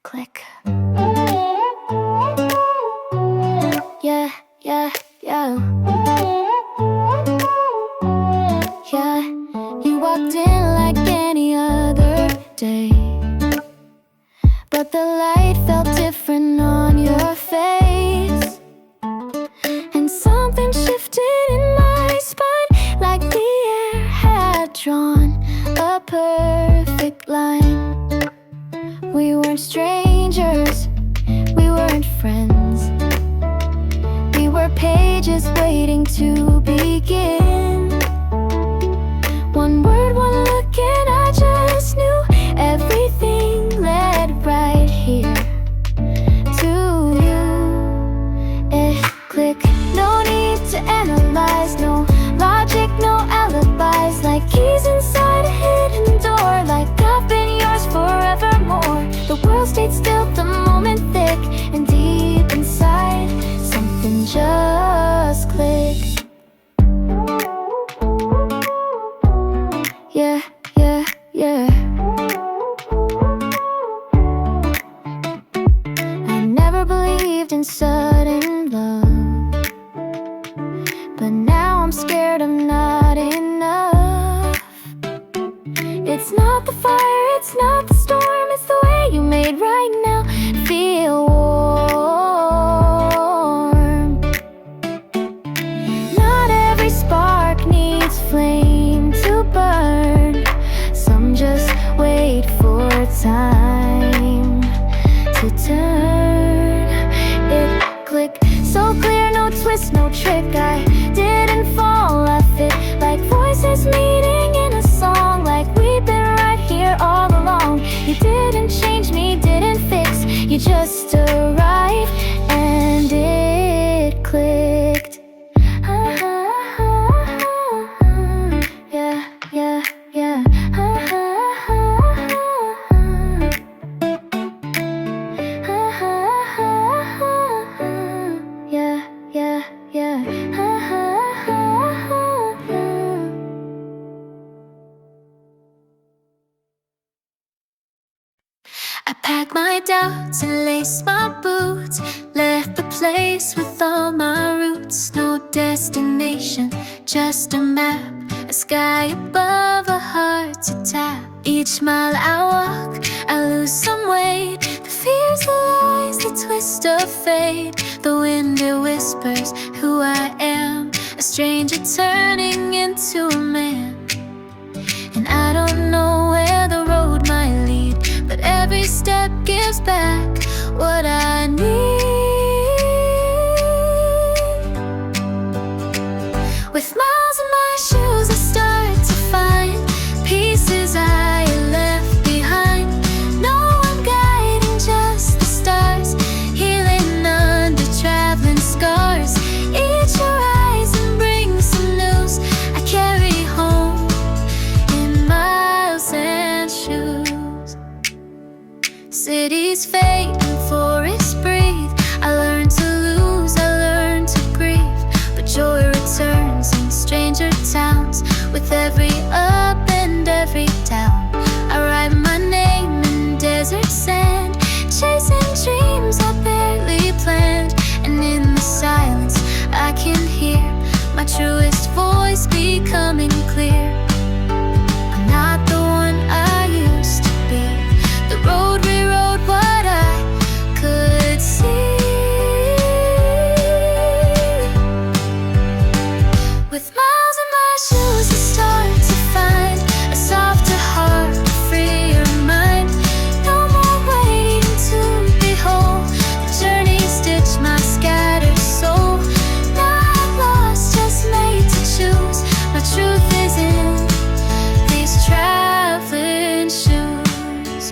click. Yeah, yeah, yeah. Yeah, you walked in like any other day, but the light felt different on your face, and something shifted in my spine, like the air had drawn a perfect line. We weren't strangers, we weren't friends, we were pages waiting to begin. One word, one look, and I just knew everything led right here to you. It clicked, no need to analyze, no logic, no alibis, like keys inside a hidden door, like I've been yours forevermore. The world stayed still, the moment thick, and deep inside, something just clicked. Yeah, yeah, yeah. I never believed in sudden love, but now I'm scared I'm not enough. It's not the fire, it's not the storm, it's the way you made right now feel warm. Not every spark needs flame to burn, some just wait for time to turn. It clicked, so clear, no twist, no trick. I didn't fall, I fit like voices meeting in a song, like we've been right here all along. You didn't change me, didn't fix, you just arrived, and it clicked. Yeah, yeah, yeah. Yeah, yeah, yeah. I packed my doubts and laced my boots, left the place with all my roots. No destination, just a map, a sky above, a heart to tap. Each mile I walk, I lose some weight. The fears, the lies, the twist of fate. The wind, it whispers who I am, a stranger turning into a man. And I don't know where the road might lead, but every step gives back what I need. With miles in my shoes, I start to find pieces I left behind. No one guiding, just the stars, healing under traveling scars. Each horizon brings some news I carry home in miles and shoes. Cities fade and forests breathe. I learn to lose, I learn to grieve, but joy returns in stranger towns. With every up and every down, I write my name in desert sand, chasing dreams I barely planned. And in the silence I can hear my truest voice becoming clear. I'm not the one I used to be. The road rewrote what I could see. With miles in my shoes, I start to find a softer heart, a freer mind. No more waiting to be whole. The journey stitched my scattered soul. Not lost, just made to choose. My truth is in these traveling shoes.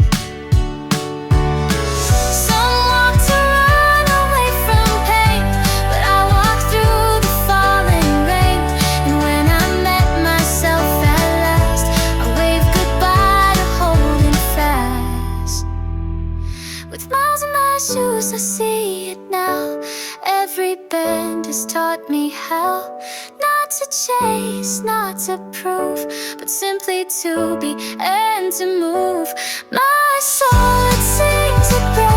Some walk to run away from pain, but I walk through the falling rain. And when I met myself at last, I waved goodbye to holding fast. With miles in my shoes, I see it now. Every bend has taught me how not to chase, not to prove, but simply to be and to move. My soul, it sings a prayer.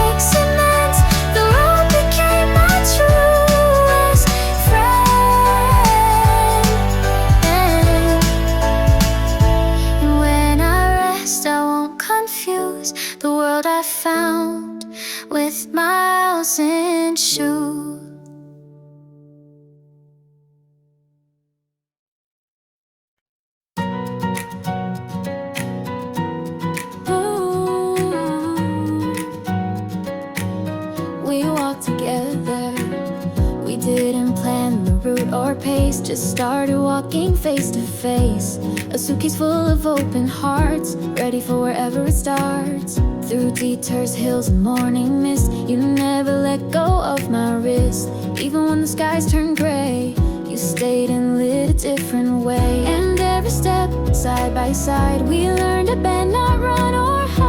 pace, just started walking face to face. A suitcase full of open hearts, ready for wherever it starts. Through detours, hills, and morning mist, you never let go of my wrist. Even when the skies turned gray, you stayed and lit a different way. And every step, side by side, we learned to bend, not run or hide.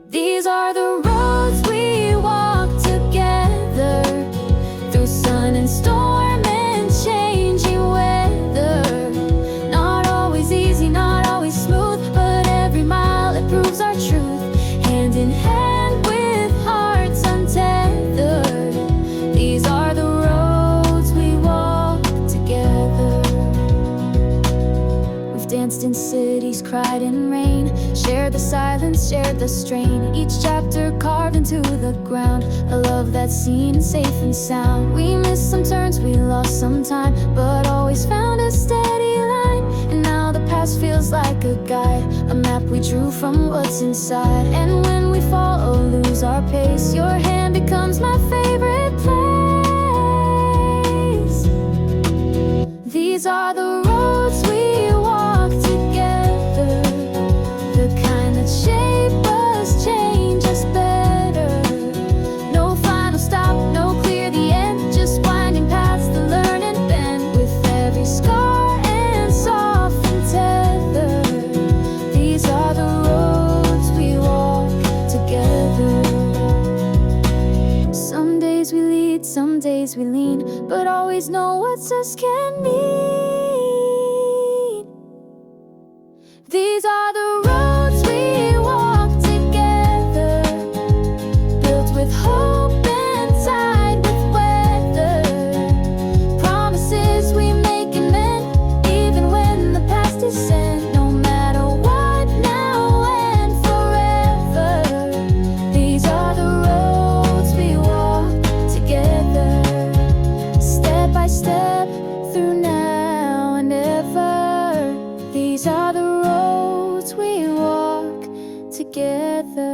These are the roads we walk together, through sun and storm and changing weather. Not always easy, not always smooth, but every mile it proves our truth. Hand in hand with hearts untethered, these are the roads we walk together. We've danced in cities, cried in rain, shared the silence, shared the strain. Each chapter carved into the ground, a love that's seen and safe and sound. We missed some turns, we lost some time, but always found a steady line. And now the past feels like a guide, a map we drew from what's inside. And when we fall or lose our pace, your hand becomes my favorite place. These are the roads we walk together, the kind that shape us, change us better. No final stop, no clear the end, just winding past the learn and bend. With every scar and softened tether, these are the roads we walk together. Some days we lead, some days we lean, but always know what us can mean. These are the roads we walk together, built with hope and tied with weather. Promises we make and mend, even when the past is sent. No matter what, now and forever, these are the roads we walk together. Step by step, through now and ever, these are the roads we walk together.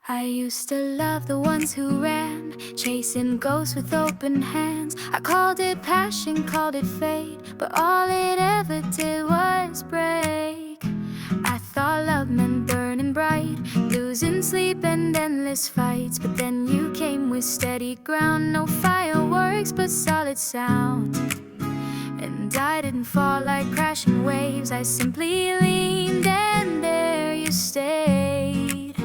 I used to love the ones who ran, chasing ghosts with open hands. I called it passion, called it fate, but all it ever did was break. I thought love meant burning bright, losing sleep and endless fights. But then you came with steady ground, no fireworks but solid sound. And I didn't fall like crashing waves, I simply leaned and there you stayed.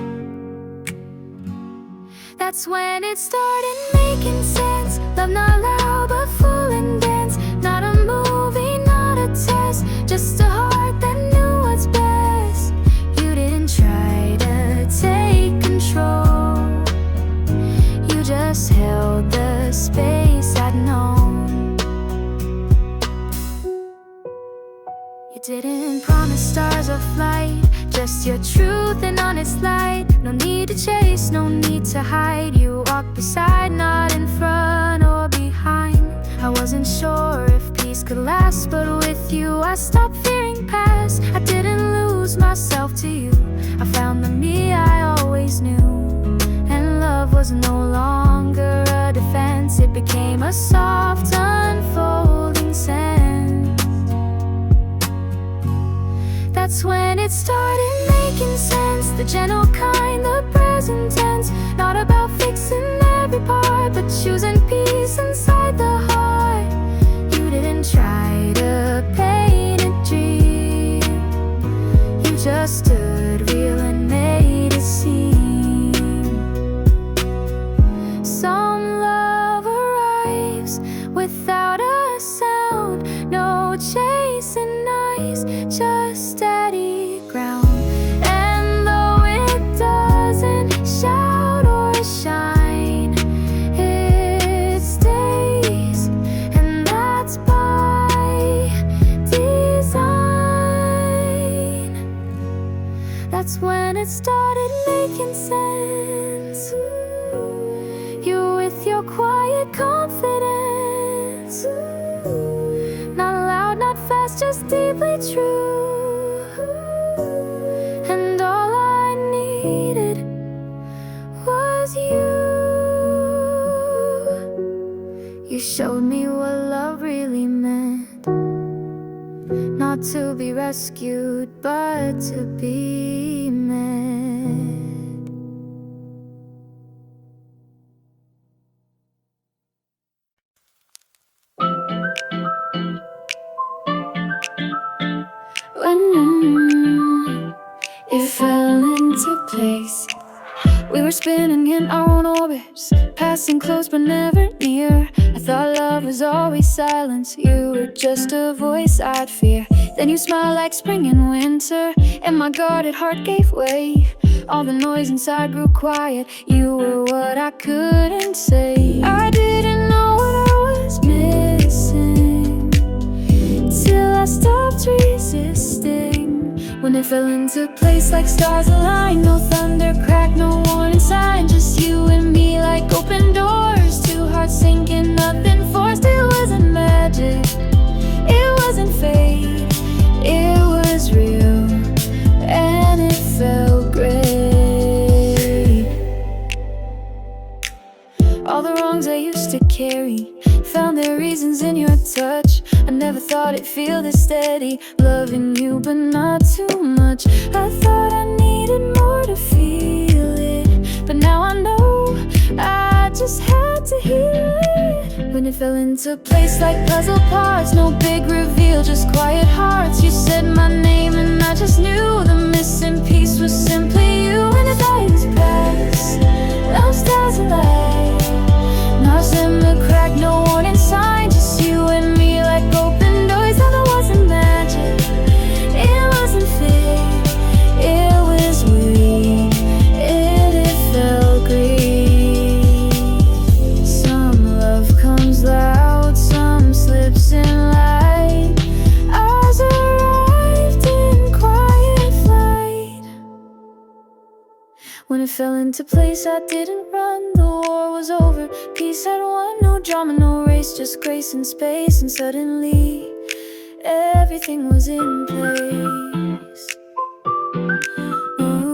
That's when it started making sense. Love not loud but full and dense, not a movie, not a test, just a heart that knew what's best. You didn't try to take control, you just held the space I'd known. You didn't promise stars or flight, just your truth and honest light. No need to chase, no need to hide. You walked beside, not in front or behind. I wasn't sure if peace could last, but with you I stopped fearing past. I didn't lose myself to you, I found the me I always knew. And love was no longer a defense, it became a soft unfolding sense. That's when it started making sense, the gentle kind, the present tense. Not about fixing every part, but choosing peace inside the heart. You didn't try to paint a dream, you just stood real and made it seem. Some love arrives without a sound, no chasing eyes, just steady ground. And though it doesn't shout or shine, it stays, and that's by design. That's when it started making sense. You with your quiet confidence, not loud, not fast, just deeply true. And all I need You showed me what love really meant. Not to be rescued, but to be met. When it fell into place, we were spinning in our own orbits, passing close but never near. I thought love was always silence, you were just a voice I'd fear. Then you smiled like spring and winter, and my guarded heart gave way. All the noise inside grew quiet, you were what I couldn't say. I didn't know what I was missing, till I stopped resisting. When it fell into place like stars aligned, no thunder crack, no warning sign, just you and me like open doors, two hearts sinking, nothing forced. It wasn't magic, it wasn't fate, it was real, and it felt great. All the wrongs I used to carry found their reasons in your touch. I never thought it'd feel this steady, loving you but not too much. I thought I needed more to feel it, but now I know I just had to heal it. When it fell into place like puzzle parts, no big reveal, just quiet hearts. You said my name and I just knew the missing piece was simply you. And the days passed, no stars alight, nothing to crack, no warning sign, just you and me like open doors. And it wasn't magic, it wasn't fate, it was we, and it felt great. Some love comes loud, some slips in light. Ours arrived in quiet flight. When it fell into place, I didn't run. The war was over, peace had won. No drama, no race, just grace and space. And suddenly, everything was in place. Ooh.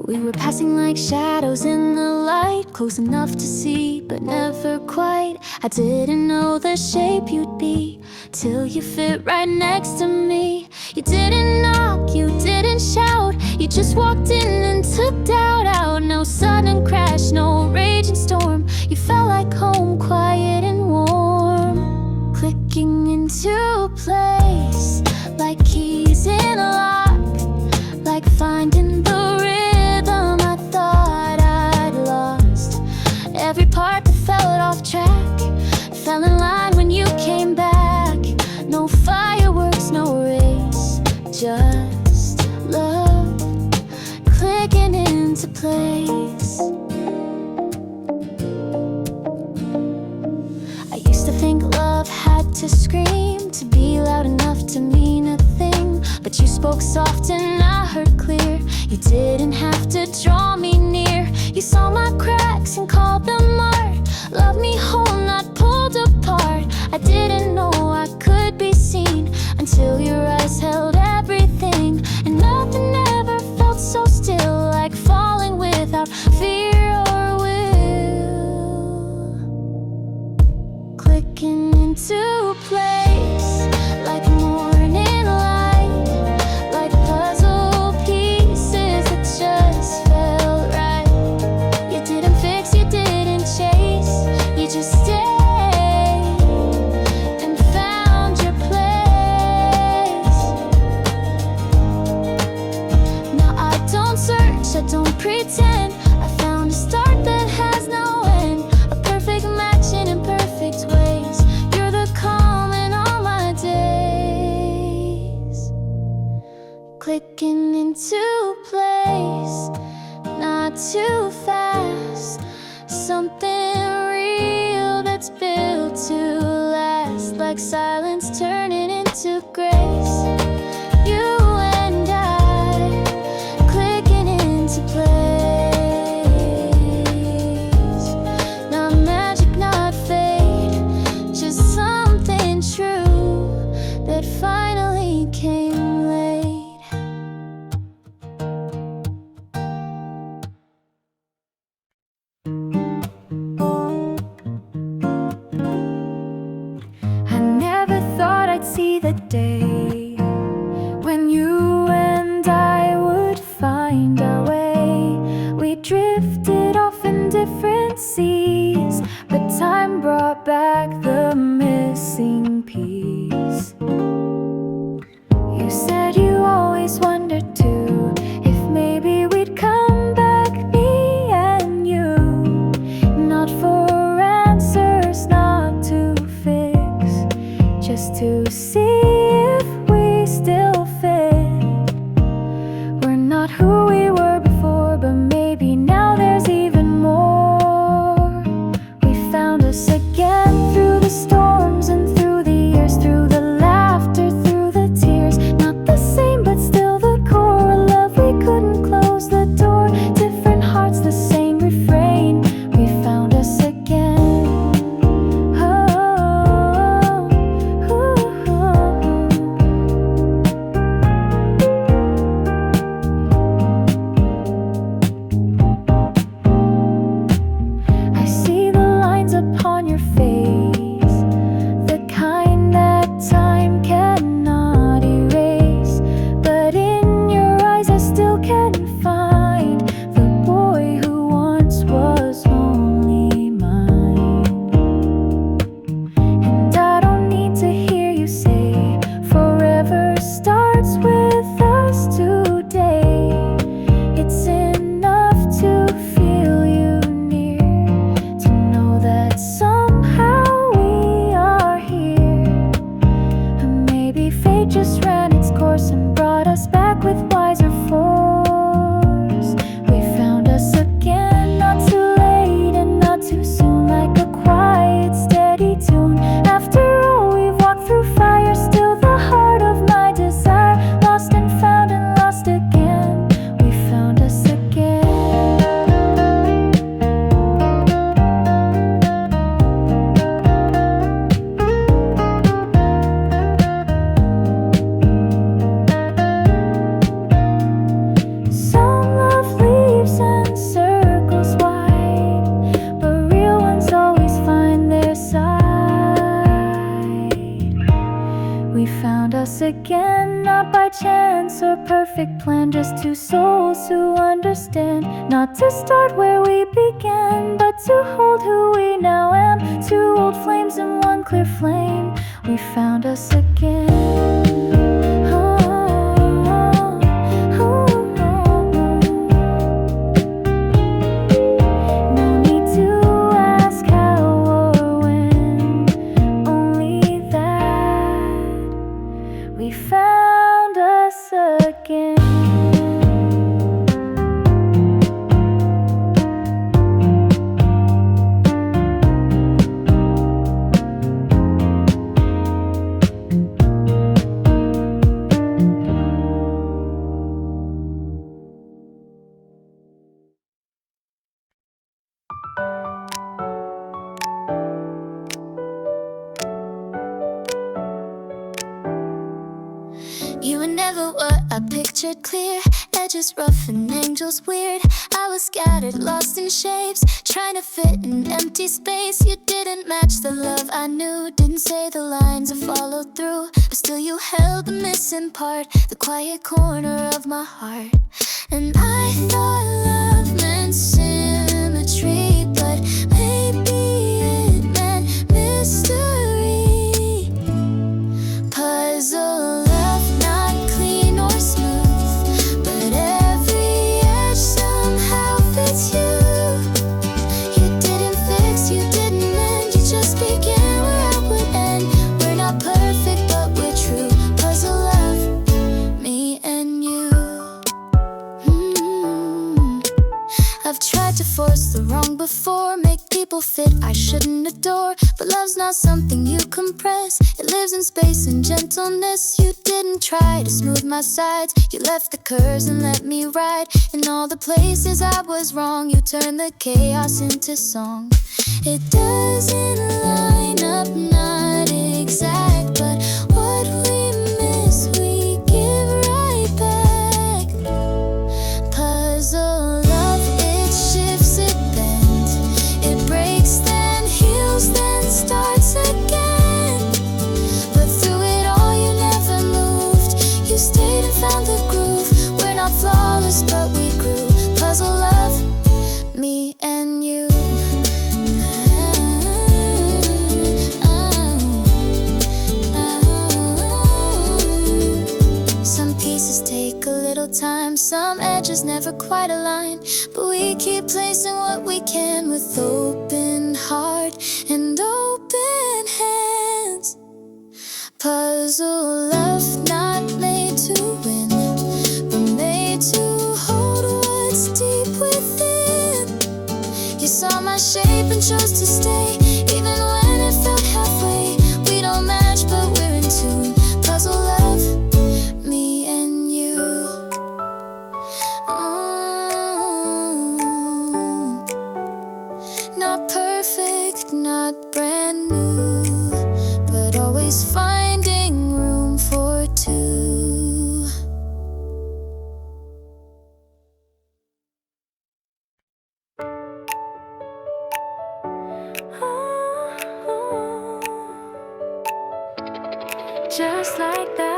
We were passing like shadows in the light, close enough to see, but never quite. I didn't know the shape you'd be, till you fit right next to me. You didn't knock, you didn't shout, you just walked in and took doubt out. No sudden crash, no raging storm, you felt like home, quiet and warm. Clicking into place, like keys in a lock, like finding the rhythm I thought I'd lost. Every part that felt off track fell in line when you came back. No fireworks, no race, just love clicking into place. I used to think love had to scream, to be loud enough to mean a thing, but you spoke soft and I heard clear. You didn't have to draw me near, you saw my cracks and called them art. Love me whole, not pulled apart. I didn't know I could be seen until your eyes held everything. And nothing ever felt so still, like falling without fear or will. Clicking into place, like morning light, like puzzle pieces that just felt right. You didn't fix, you didn't chase, you just stayed and found your place. Now I don't search, I don't pretend, I found a start that has no end, a perfect match in imperfect ways. You're the calm in all my days. Clicking into place, not too fast, something real that's built to last, like silence turning into grace. You and I, can find the boy who once was only mine. And I don't need to hear you say forever starts with us today. It's enough to feel you near, to know that somehow we are here. And maybe fate just ran its course and brought us back with wiser force. We found us again, not too late and not too soon, like a quiet, steady tune. After all we've walked through fire, still the heart of my desire, lost and found and lost again. We found us again. Some love leaves and circles wide, but real ones always find their side. We found us again, not by chance or perfect plan, just two souls who understand, not to start where we began, but to hold who we now am. Two old flames and one clear flame. We found us again. No need to ask how or when, only that we found us again. You were never what I pictured clear, edges rough and angels weird. I was scattered, lost in shapes, trying to fit in empty space. You didn't match the love I knew, didn't say the lines I followed through, but still you held the missing part, the quiet corner of my heart. And I thought love meant symmetry, but maybe it meant mystery. Puzzle love, not clean or smooth, but every edge somehow fits you. You didn't fix, you didn't end, you just began where I would end. We're not perfect, but we're true. Puzzle love, me and you. I've tried to force the wrong before, make people fit I shouldn't adore, but love's not something you compress. It lives in space and gentleness. You didn't try to smooth my sides, you left the curves and let me ride. In all the places I was wrong, you turned the chaos into song. It doesn't line up, not exact, but what we miss we give right back. Puzzle love, it shifts, it bends, it breaks, then heals, then starts again. But through it all you never moved, you stayed and found the groove. We're not flawless, but we grew. Puzzle love, me and you. Some pieces take a little time, some edges never quite align, but we keep placing what we can with open heart and open hands. Puzzle love, not made to win, but made to hold what's deep within. You saw my shape and chose to stay, even when it felt halfway. We don't match, but we're in tune. Puzzle love, me and you. Not perfect, not brand new, but always finding room for two. Just like that.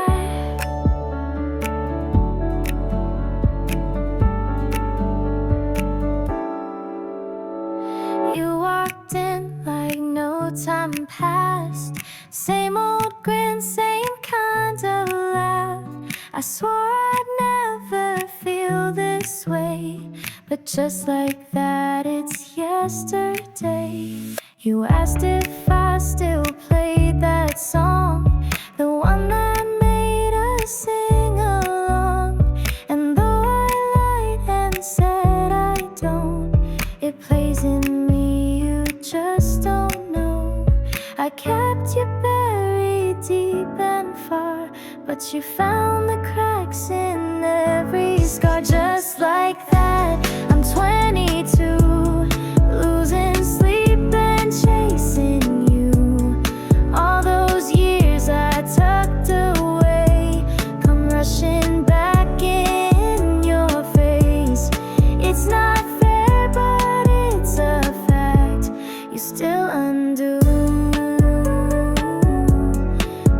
this way. But just like that, it's yesterday. You asked if I still played that song, the one that made us sing along. And though I lied and said I don't, it plays in me, you just don't know. I kept you buried deep and far, but you found the cracks in every scar. Just like that, I'm 22, losing sleep and chasing you. All those years I tucked away come rushing back in your face. It's not fair, but it's a fact. You still undo.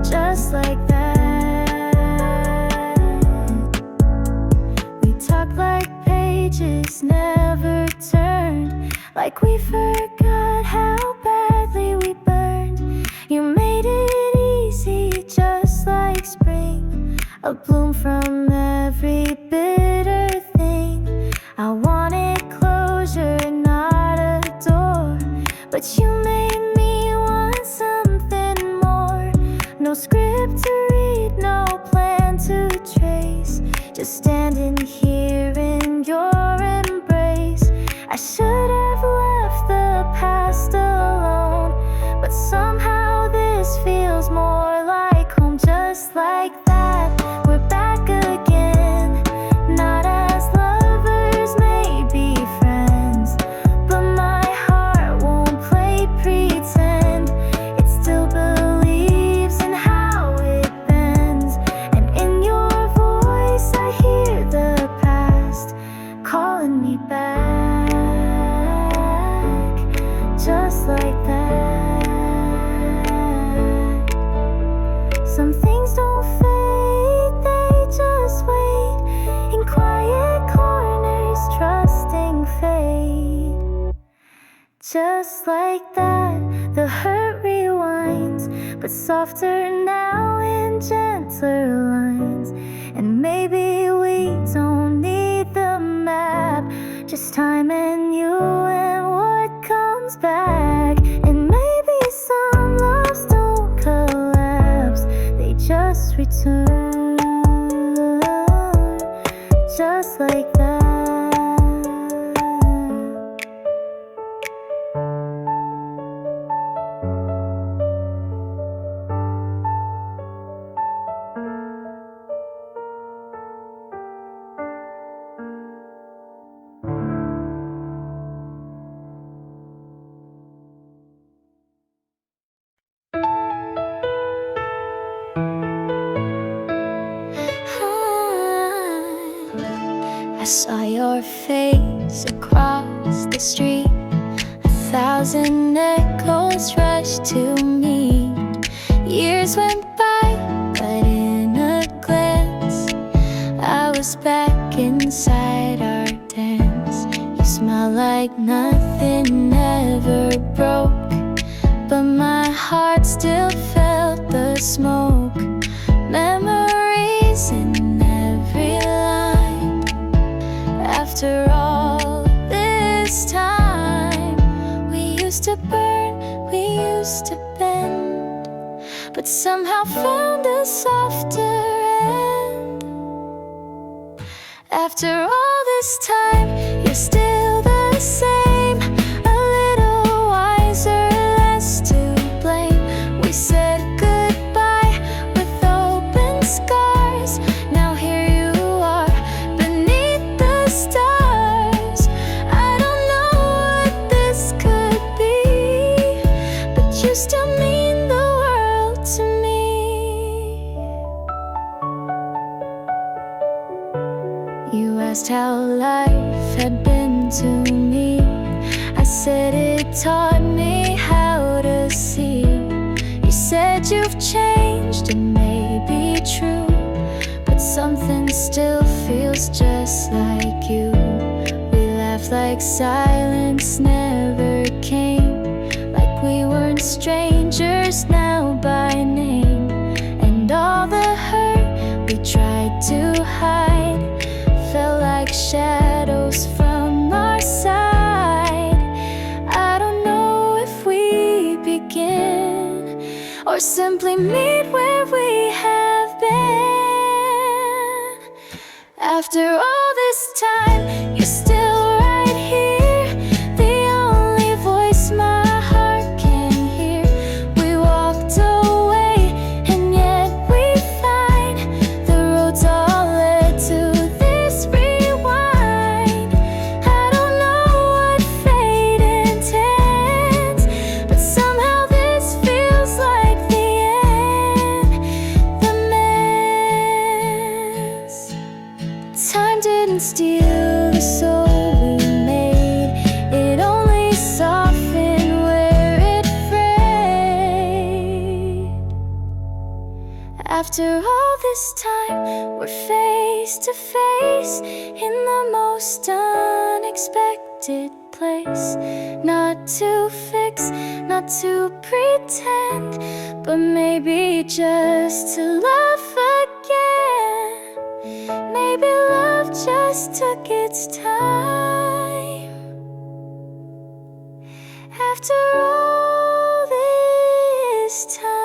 Just like that, we talk like pages never turned, like we forgot how badly we burned. You made it easy, just like spring, a bloom from every bitter thing. I wanted closure, not a door, but you made me want something more. No script to read, no plan to trace, just standing here in your embrace. I should have left the past alone, but somehow this feels more like home. Just like that, we're back again, not as lovers, maybe friends, but my heart won't play pretend. It still believes in how it bends, and in your voice I hear the past calling me back. Just like that, some things don't fade, they just wait in quiet corners, trusting fate. Just like that, the hurt rewinds, but softer now in gentler lines. And maybe we don't need the map, just time and you and what comes back. And maybe some loves don't collapse, they just return. Just like that. I saw your face across the street. 1,000 echoes rushed to me. Years went by, but in a glance I was back inside our dance. You smell like nothing ever broke, but my heart still felt the smoke. Memories in every line. After all this time, we used to burn, we used to bend, but somehow found a softer end. After all this time, you're still the same, a little wiser, less to blame. We said goodbye with open scars. Now here you are beneath the stars. I don't know what this could be, but you still mean the world to me. You asked how life had been to me. I said it taught me how to see. You said you've changed, it may be true, but something still feels just like you. We laughed like silence never came, like we weren't strangers now by name. And all the hurt we tried to hide felt like shadows meet where we have been. After all this time, you're still right here, the only voice my heart can hear. We walked away, and yet we find the roads all led to this rewind. I don't know what fate intends, but somehow this feels like the end, the mess. Time didn't steal the soul we made, it only softened where it frayed. After all this time, we're face to face in the most unexpected place. Not to fix, not to pretend, but maybe just to love again. Maybe love just took its time. After all this time.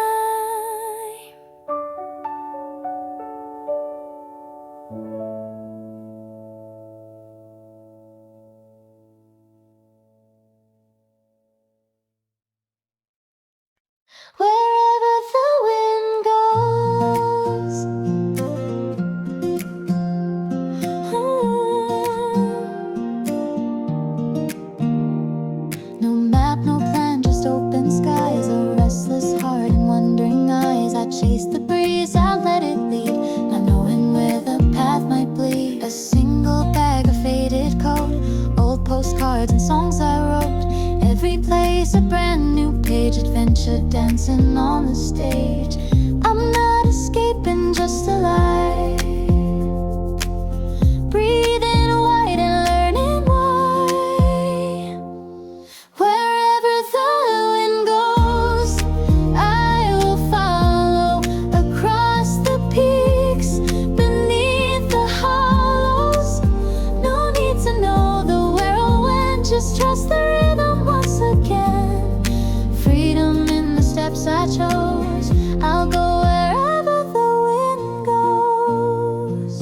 Wherever the wind goes, no map, no plan, just open skies, a restless heart and wandering eyes. I chase the breeze, I let it lead, not knowing where the path might lead. A single bag, a faded coat, old postcards and songs I wrote. Every place a brand new page, adventure dancing on the stage. I'm not escaping, just alive, breathing white and learning why. Wherever the wind goes, I will follow across the peaks, beneath the hollows. No need to know the where or when, just trust the rhythm once again. Freedom in the steps I chose, I'll go wherever the wind goes.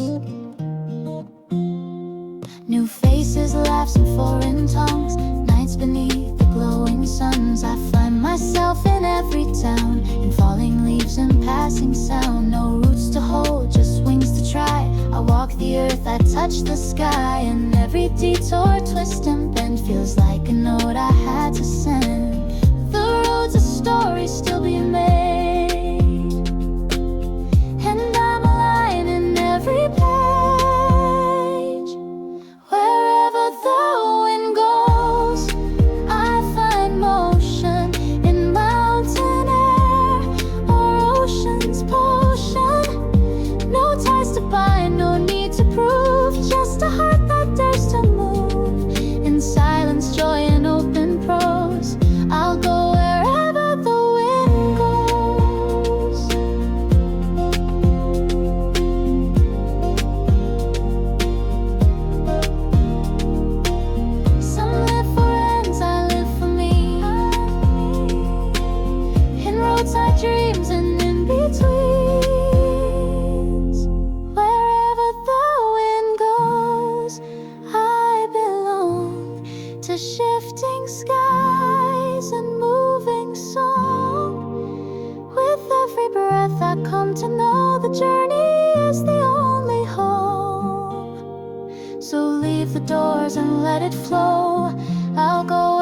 New faces, laughs in foreign tongues, nights beneath the glowing suns. I find myself in every town, in falling leaves and passing sound. No roots to hold, just wings to try. I walk the earth, I touch the sky, and every detour, twist and bend feels like a note I had to send. The road's a story still being made, and I'm a line in every page. Wherever the wind goes, I find motion in mountain air or ocean's potion. No ties to bind, no need to prove, just a heart that dares to move. In silence, joy and open prose, I'll go wherever the wind goes. Some live for ends, I live for me, in roadside dreams and in betweens. Wherever the wind goes, I belong to shifting skies and moving song. With every breath I come to know the journey is the only home. So leave the doors and let it flow, I'll go